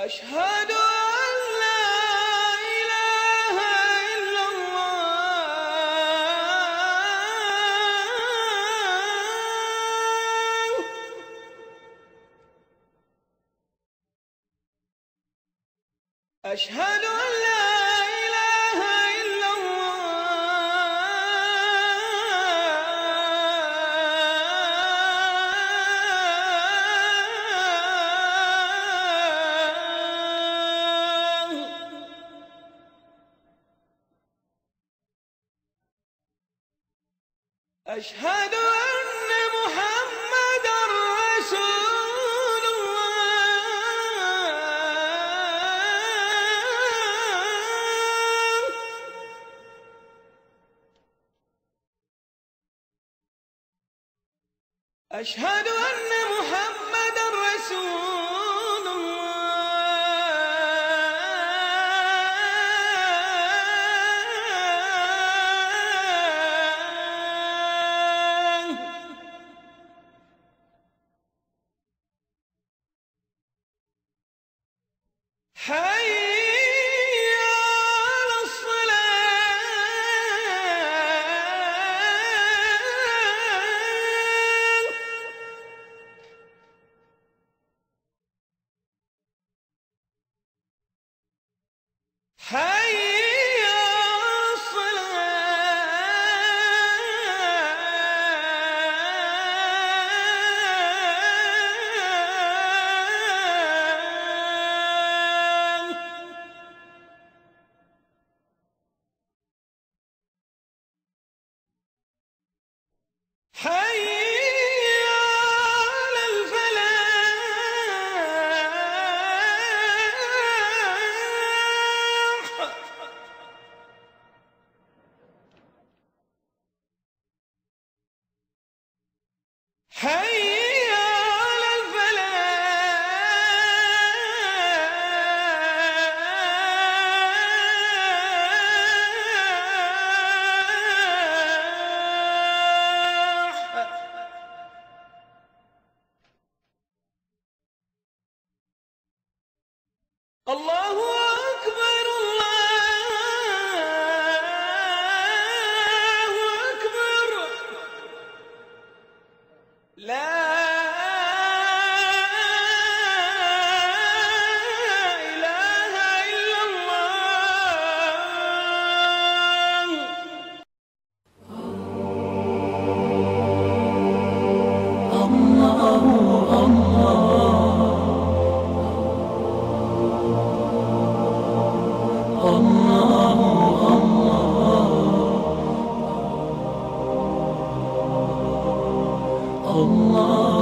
أشهد أن لا إله إلا الله. أشهد أن لا إله إلا الله. أشهد أن محمدًا رسول الله. أشهد أن محمدًا رسول الله. حي على الصلاة. حي على الصلاة. حي على الفلاح. حي على الفلاح. الله أكبر الله أكبر. لا إله إلا الله. الله